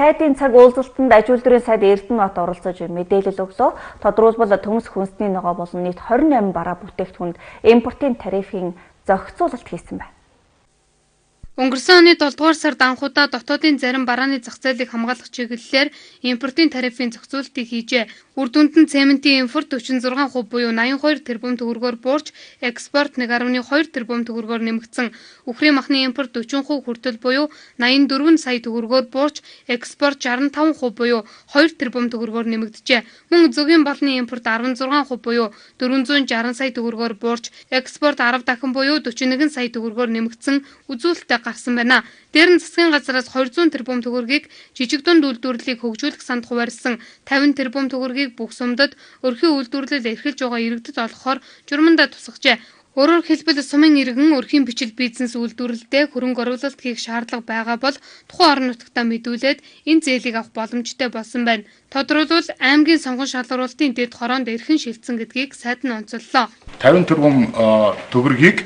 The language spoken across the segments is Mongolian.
Сайдын цаг уулзалтанд аж үйлдвэрийн сайд Эрдэнэбат оролцож мэдээлэл өглөө. Тодорхойлбол төмс хүнсний ногоо болон нийт 28 бараа бүтээгдэхүүнд импортын тарифын зохицуулалт хийсэн байна. Өнгөрсөн оны 7 дугаар сард анхудаа дотоодын зарим барааны зах зээлийг хамгаалах чиглэлээр импортын тарифын зохицуулалтыг хийжээ. Үр дүнд нь цементийн импорт 46% буюу 82 тэрбум төгрөгөөр буурч, экспорт 1.2 тэрбум төгрөгөөр нэмэгдсэн. Үхрийн махны импорт 40% хүртэл буюу 84 сая төгрөгөөр буурч, экспорт 65% буюу 2 тэрбум төгрөгөөр нэмэгджээ. Мөн зөгийн балны импорт 16% буюу 460 сая төгрөгөөр буурч, экспорт 10 дахин буюу 41 сая төгрөгөөр нэмэгдсэн үзүүлэлттэй гарсан байна. Дээр нь засгийн газраас 200 тэрбум төгрөгийг жижиг дунд үйлдвэрлэлийг хөгжүүлэх санд хуваарлсан 50 тэрбум төгрөгийг бүх сумдад өрхийн үйлдвэрлэл эрхэлж байгаа иргэдэд олгохоор журмандаа тусгажээ. Өөрөөр хэлбэл сумын иргэн өрхийн бичил бизнес үйлдвэрлэлдээ хөрөнгө оруулалт хийх шаардлага байгаа бол тухайн орон нутгтаа мэдүүлээд энэ зээлийг авах боломжтой болсон байна. Тодорхойлбол аймгийн сонгон шалгаруулалтын дэд хороонд эрхэн шилжсэн гэдгийг сайд нь онцоллоо. 50 тэрбум төгрөгийг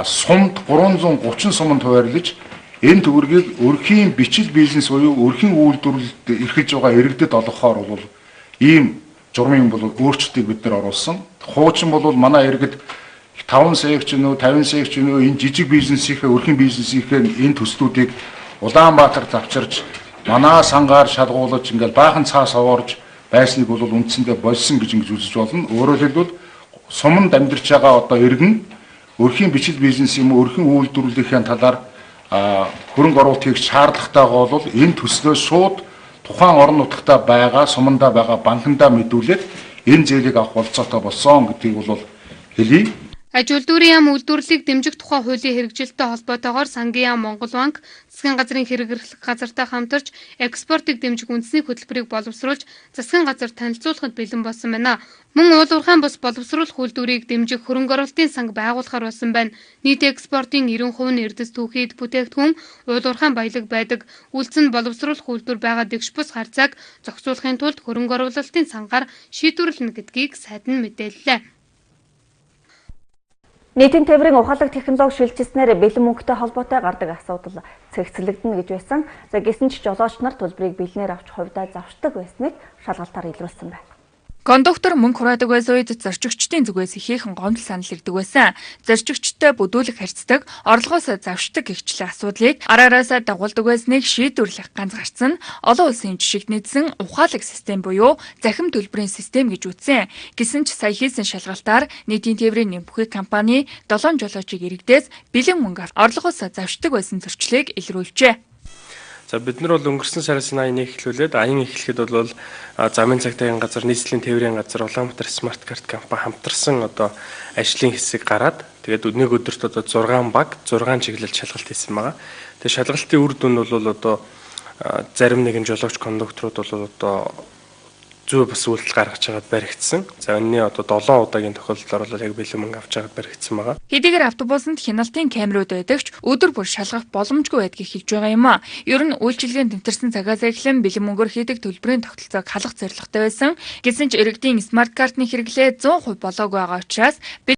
сумд 330 суманд хуваарлаж энэ төгрөгийг өрхийн бичил бизнес буюу өрхийн үйлдвэрлэлд эрхэлж байгаа иргэдэд олгохоор бол ийм журмын өөрчлөлтийг бид нар оруулсан. Хуучин бол манай иргэд 5 сая ч нөө 50 сая ч нөө энэ жижиг бизнесийнхээ өрхийн бизнесийнхээ энэ төслүүдийг Улаанбаатар завчирч манай сангаар шалгуулж ингээл баахан цаас овоорж байсныг бол үндсэндээ болсон гэж ингэж үзэж болно. Өөрөөр хэлбэл суманд амьдарч байгаа одоо иргэн өрхийн бичил бизнес юм уу өрхийн үйлдвэрлэлийн талаар хөрөнгө оруулалт хийх шаардлагатайгаа бол энэ төслөө шууд тухайн орон нутгтаа байгаа сумандаа байгаа банкндаа мэдүүлээд энэ зээлийг авах болцоотой болсон гэдгийг бол хэлье. Аж үйлдвэрийн яам үйлдвэрлэлийг дэмжих тухай хуулийн хэрэгжилттэй холбоотойгоор Сангийн яам Монгол банк засгийн газрын хэрэг эрхлэх газартай хамтарч экспортыг дэмжих үндэсний хөтөлбөрийг боловсруулж засгийн газар танилцуулахад бэлэн болсон байна. Мөн уулуурхайн бус боловсруулах үйлдвэрийг дэмжих хөрөнгө оруулалтын санг байгуулахар болсон байна. Нийт экспортын 90% нь эрдэс түүхийд бүтээгдэхүүн уулуурхайн баялаг байдаг. Үйлдэл нь боловсруулах үйлдвэр байгаа дэгш бус харьцааг зохицуулахын тулд хөрөнгө оруулалтын сангаар шийдвэрлэнэ гэдгийг сайд нь мэдээллээ. Нийтийн тээврийн ухаалаг технологи шилжүүлснээр бэлэн мөнгөтэй холбоотой гардаг асуудал цэгцлэгдэнэ гэж байсан. Гэсэн ч жолооч нар төлбөрийг бэлнээр авч хувьдаа завшдаг байсныг шалгалтаар илрүүлсэн байна. Кондуктор мөнгө хураадаг байсан үед зорчигчдын зүгээс ихээхэн гомдол санал ирдэг байсан. Зорчигчтой бүдүүлэг харьцдаг, орлогоос завшдаг гихчлэн асуудлыг араараасаа дагуулдаг байсныг шийдвэрлэх ганц гарц нь олон улсын жишгт нийцсэн ухаалаг систем буюу захим төлбөрийн систем гэж үзсэн. Гэсэн ч сая хийсэн шалгалтаар нийтийн тээврийн нэмбүхий компани 7 жолоочийг иргэдээс бэлэн мөнгө орлогоос завшдаг байсан зөрчлийг илрүүлжээ. За бид нар бол өнгөрсөн сараас 81 эхлүүлээд аян эхлэхэд бол замын цагтаагийн газар нийслэлийн тээврийн газар Улаанбаатар смарт карт компани хамтарсан одоо ажлын хэсэг гараад тэгээд нэг өдөрт одоо 6 баг 6 чиглэл шалгалт хийсэн байгаа. Тэгээд шалгалтын үр дүн бол одоо зарим нэгэн жолооч кондукторууд бол одоо зүй бас үйлдэл гаргаж байгаад баригдсан. За өнний одоо 7 удаагийн тохиолдолд бол яг бэлэн мөнгө авч байгаад баригдсан байгаа. Хэдийгээр автобусанд хяналтын камерууд байдаг ч өдөр бүр шалгах боломжгүй байдгийг хэлж байгаа юм а. Ер нь үйлчилгээнд тэмцэрсэн цагаас эхлэн бэлэн мөнгөөр хийдэг төлбөрийн тогтолцоог халах зорилготой байсан. Гэсэн ч иргэдийн смарт картны хэрэглээ 100% болоогүй байгаа учраас